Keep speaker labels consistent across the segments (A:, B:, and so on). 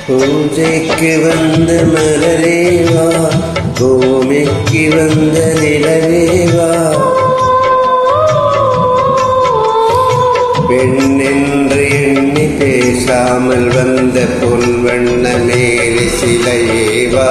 A: பூஜைக்கு வந்த மலரேவா, பூமிக்கு வந்த நிலவேவா, பெண்ணென்று எண்ணி பேசாமல் வந்த பொன் வண்ண மேலி சிலையேவா,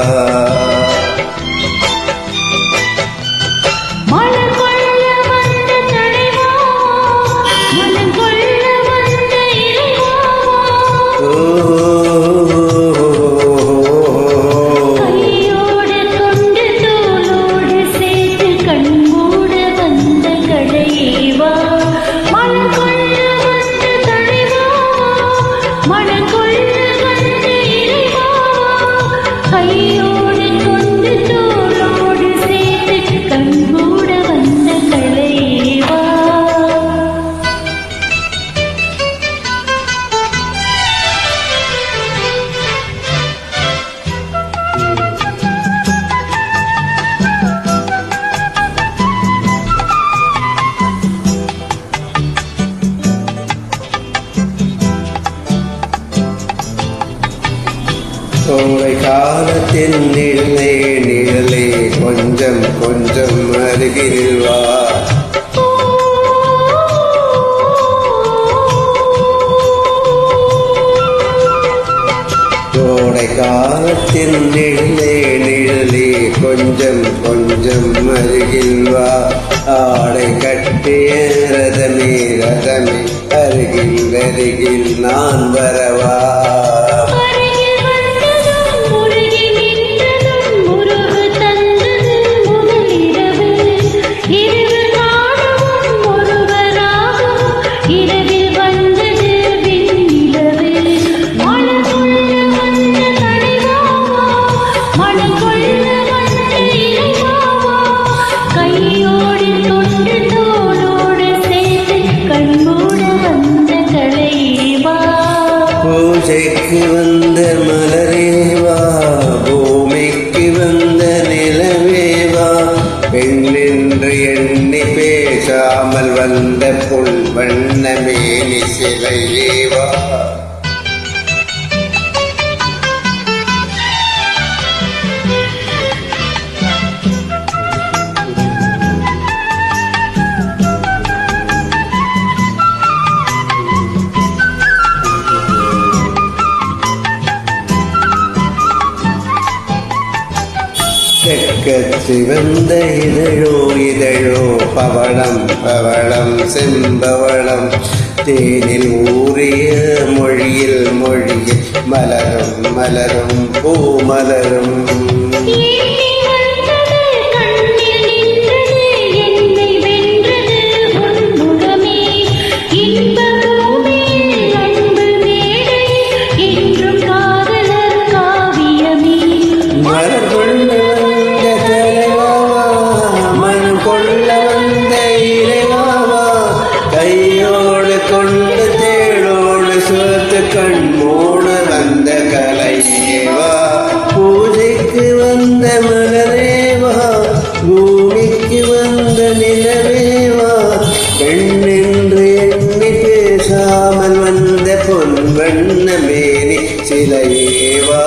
A: கோடை காலத்தின் நிழலே நிழலே கொஞ்சம் கொஞ்சம் அருகில் வா, கோடை காலத்தின் நிழலே நிழலே கொஞ்சம் கொஞ்சம் அருகில் வா, ஆடை கட்டிய ரதமே ரதமே அருகில் அருகில் நான் வரவா, பூஜைக்கு வந்த மலரேவா, பூமிக்கு வந்த நிலவேவா, பெண்ணென்று எண்ணி பேசாமல் வந்த பொன் வண்ண மேனி சிலையேவா, சிவந்த இதழோ இதழோ பவளம் பவளம் செம்பவளம், தேனில் ஊறிய மொழியில் மொழியில் மலரும் மலரும் பூமலரும், கொண்டு தேடோடு சொத்து கண்மூட வந்த கலையேவா, பூஜைக்கு வந்த மலரேவா, பூமிக்கு வந்த நிலவேவா, பெண்ணென்று எண்ணி பேசாமல் வந்த பொன் வண்ண மேனி சிலையேவா.